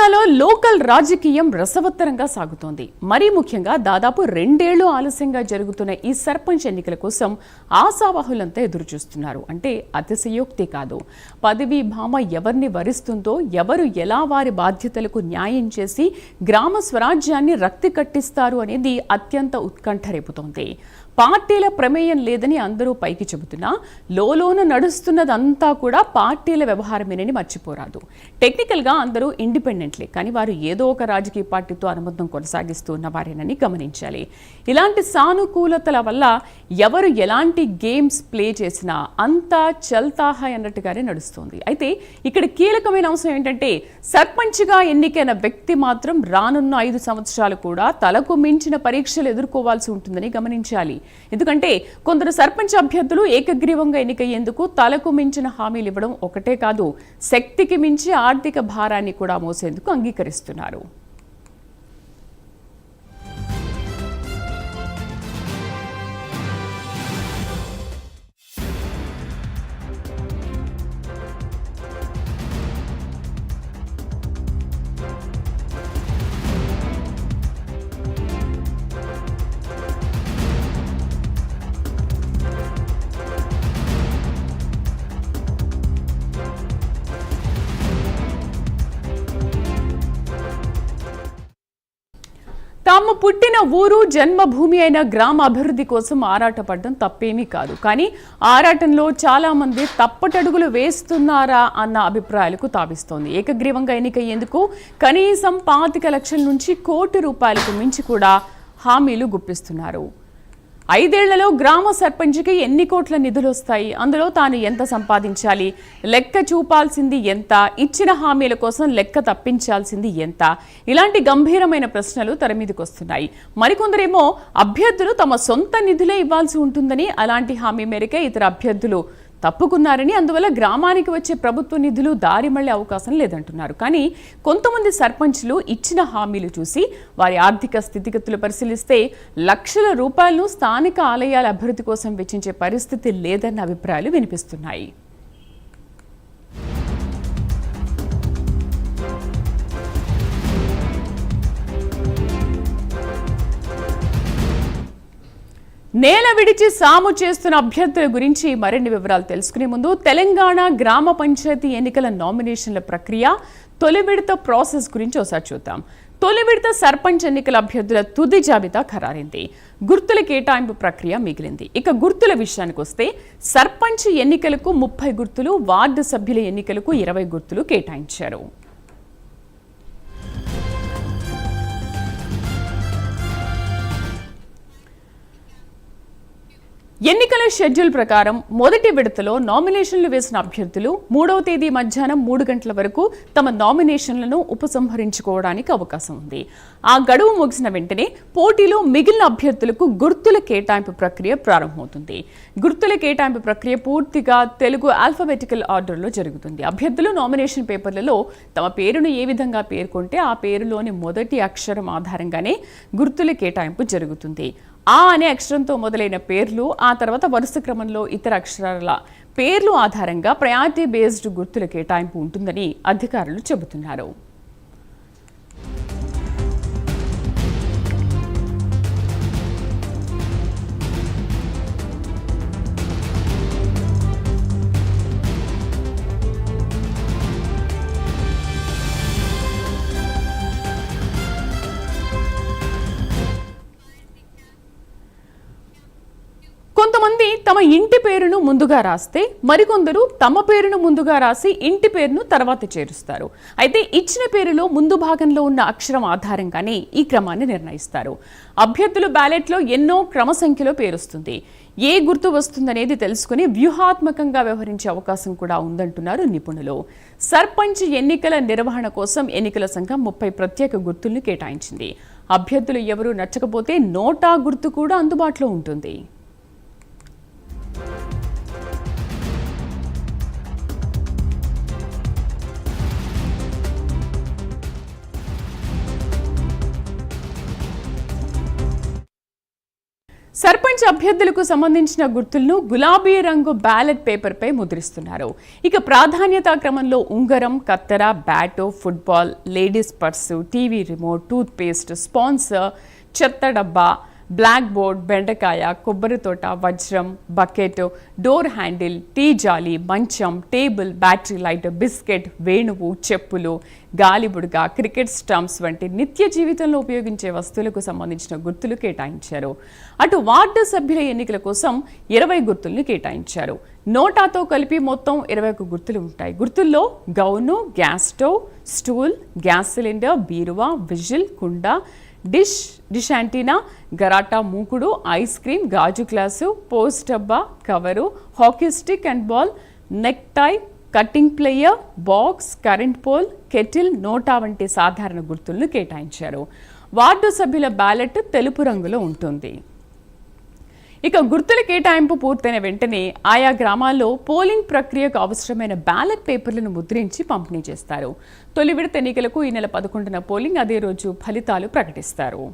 తెలంగాణలో లోకల్ రాజకీయం రసవత్తరంగా సాగుతోంది. మరీ ముఖ్యంగా దాదాపు 2 ఏళ్లు ఆలస్యంగా జరుగుతున్న ఈ సర్పంచ్ ఎన్నికల కోసం ఆశావాహులంతా ఎదురుచూస్తున్నారు. అంటే అతిశయోక్తి కాదు. పదవీ భామ ఎవరిని వరిస్తుందో, ఎవరు ఎలా వారి బాధ్యతలకు న్యాయం చేసి గ్రామ స్వరాజ్యాన్ని రక్తి కట్టిస్తారు అనేది అత్యంత ఉత్కంఠ రేపుతోంది. పార్టీల ప్రమేయం లేదని అందరూ పైకి చెబుతున్నా లోలోన నడుస్తున్నదంతా కూడా పార్టీల వ్యవహారమేనని మర్చిపోరాదు. టెక్నికల్గా అందరూ ఇండిపెండెంట్లే, కానీ వారు ఏదో ఒక రాజకీయ పార్టీతో అనుబంధం కొనసాగిస్తూ ఉన్నవారేనని గమనించాలి. ఇలాంటి సానుకూలతల వల్ల ఎవరు ఎలాంటి గేమ్స్ ప్లే చేసినా అంతా చల్తాహాయ్ అన్నట్టుగానే నడుస్తోంది. అయితే ఇక్కడ కీలకమైన అంశం ఏంటంటే, సర్పంచ్గా ఎన్నికైన వ్యక్తి మాత్రం రానున్న 5 సంవత్సరాలు కూడా తలకు మించిన పరీక్షలు ఎదుర్కోవాల్సి ఉంటుందని గమనించాలి. ఎందుకంటే కొందరు సర్పంచ్ అభ్యర్థులు ఏకగ్రీవంగా ఎన్నికయ్యేందుకు తలకు మించిన హామీలు ఇవ్వడం ఒకటే కాదు, శక్తికి మించి ఆర్థిక భారాన్ని కూడా మోసేందుకు అంగీకరిస్తున్నారు. తాము పుట్టిన ఊరు జన్మభూమి అయిన గ్రామ అభివృద్ధి కోసం ఆరాటపడడం తప్పేమీ కాదు. కానీ ఆరాటంలో చాలా మంది తప్పటడుగులు వేస్తున్నారా అన్న అభిప్రాయాలకు తావిస్తోంది. ఏకగ్రీవంగా ఎన్నికయ్యేందుకు కనీసం 25 లక్షల నుంచి ₹1 కోటి మించి కూడా హామీలు గుప్పిస్తున్నారు. 5 ఏళ్లలో గ్రామ సర్పంచ్కి ఎన్ని కోట్ల నిధులు వస్తాయి, అందులో తాను ఎంత సంపాదించాలి, లెక్క చూపాల్సింది ఎంత, ఇచ్చిన హామీల కోసం లెక్క తప్పించాల్సింది ఎంత, ఇలాంటి గంభీరమైన ప్రశ్నలు తెర మీదకి వస్తున్నాయి. మరికొందరేమో అభ్యర్థులు తమ సొంత నిధులే ఇవ్వాల్సి ఉంటుందని, అలాంటి హామీ మేరకే ఇతర అభ్యర్థులు తప్పుకున్నారని, అందువల్ల గ్రామానికి వచ్చే ప్రభుత్వ నిధులు దారి మళ్లే అవకాశం లేదంటున్నారు. కానీ కొంతమంది సర్పంచ్లు ఇచ్చిన హామీలు చూసి వారి ఆర్థిక స్థితిగతులు పరిశీలిస్తే లక్షల రూపాయలను స్థానిక ఆలయాల అభివృద్ధి కోసం వెచ్చించే పరిస్థితి లేదన్న అభిప్రాయాలు వినిపిస్తున్నాయి. నేల విడిచి సాము చేస్తున్న అభ్యర్థుల గురించి మరిన్ని వివరాలు తెలుసుకునే ముందు తెలంగాణ గ్రామ పంచాయతీ ఎన్నికల నామినేషన్ల ప్రక్రియ, తొలి విడత ప్రాసెస్ గురించి ఒకసారి చూద్దాం. తొలి విడత సర్పంచ్ ఎన్నికల అభ్యర్థుల తుది జాబితా ఖరారైంది. గుర్తుల కేటాయింపు ప్రక్రియ మిగిలింది. ఇక గుర్తుల విషయానికి వస్తే సర్పంచ్ ఎన్నికలకు 30 గుర్తులు, వార్డు సభ్యుల ఎన్నికలకు 20 గుర్తులు కేటాయించారు. ఎన్నికల షెడ్యూల్ ప్రకారం మొదటి విడతలో నామినేషన్లు వేసిన అభ్యర్థులు 3వ తేదీ మధ్యాహ్నం 3 గంటల వరకు తమ నామినేషన్లను ఉపసంహరించుకోవడానికి అవకాశం ఉంది. ఆ గడువు ముగిసిన వెంటనే పోటీలో మిగిలిన అభ్యర్థులకు గుర్తుల కేటాయింపు ప్రక్రియ ప్రారంభమవుతుంది. గుర్తుల కేటాయింపు ప్రక్రియ పూర్తిగా తెలుగు ఆల్ఫాబెటికల్ ఆర్డర్లో జరుగుతుంది. అభ్యర్థులు నామినేషన్ పేపర్లలో తమ పేరును ఏ విధంగా పేర్కొంటే ఆ పేరులోని మొదటి అక్షరం ఆధారంగానే గుర్తుల కేటాయింపు జరుగుతుంది. ఆ అనే అక్షరంతో మొదలైన పేర్లు, ఆ తర్వాత వరుస క్రమంలో ఇతర అక్షరాల పేర్లు ఆధారంగా ప్రయారిటీ బేస్డ్ గుర్తుల కేటాయింపు ఉంటుందని అధికారులు చెబుతున్నారు. కొంతమంది తమ ఇంటి పేరును ముందుగా రాస్తే, మరికొందరు తమ పేరును ముందుగా రాసి ఇంటి పేరును తర్వాత చేరుస్తారు. అయితే ఇచ్చిన పేరులో ముందు భాగంలో ఉన్న అక్షరం ఆధారంగానే ఈ క్రమాన్ని నిర్ణయిస్తారు. అభ్యర్థులు బ్యాలెట్లో ఎన్నో క్రమ సంఖ్యలో పేరుస్తుంది. ఏ గుర్తు వస్తుందనేది తెలుసుకుని వ్యూహాత్మకంగా వ్యవహరించే అవకాశం కూడా ఉందంటున్నారు నిపుణులు. సర్పంచ్ ఎన్నికల నిర్వహణ కోసం ఎన్నికల సంఘం 30 ప్రత్యేక గుర్తుల్ని కేటాయించింది. అభ్యర్థులు ఎవరూ నచ్చకపోతే నోటా గుర్తు కూడా అందుబాటులో ఉంటుంది. సర్పంచ్ అభ్యర్థులకు సంబంధించిన గుర్తులను గులాబీ రంగు బ్యాలెట్ పేపర్పై ముద్రిస్తున్నారు. ఇక ప్రాధాన్యతా క్రమంలో ఉంగరం, కత్తెర, బ్యాటో, football, ladies purse, TV remote, toothpaste, sponsor, చెత్త డబ్బా, బ్లాక్ బోర్డ్, బెండకాయ, కొబ్బరి తోట, వజ్రం, బకెట్, డోర్ హ్యాండిల్, టీ జాలి, మంచం, టేబుల్, బ్యాటరీ లైట్, బిస్కెట్, వేణువు, చెప్పులు, గాలిబుడగ, క్రికెట్ స్టంప్స్ వంటి నిత్య జీవితంలో ఉపయోగించే వస్తువులకు సంబంధించిన గుర్తులు కేటాయించారు. అటు వార్డు సభ్యుల ఎన్నికల కోసం 20 గుర్తులను కేటాయించారు. నోటాతో కలిపి మొత్తం 21 గుర్తులు ఉంటాయి. గుర్తుల్లో gown, gas stove, stool, gas cylinder, బీరువా, విజిల్, కుండ, డిష్ యాంటీనా, గరాటా మూకుడు, ఐస్ క్రీమ్, గాజు గ్లాసు, పోస్ట్ డబ్బా, cover, hockey stick and ball, neck tie, cutting player, box, current pole, kettle, NOTA వంటి సాధారణ గుర్తులను కేటాయించారు. వార్డు సభ్యుల బ్యాలెట్ తెలుపు రంగులో ఉంటుంది. ఇక గుర్తుల కేటాయింపు పూర్తయిన వెంటనే ఆయా గ్రామాల్లో పోలింగ్ ప్రక్రియకు అవసరమైన బ్యాలెట్ పేపర్లను ముద్రించి పంపిణీ చేస్తారు. తొలి విడత ఎన్నికలకు ఈ నెల 11న పోలింగ్, అదే రోజు ఫలితాలు ప్రకటిస్తారు.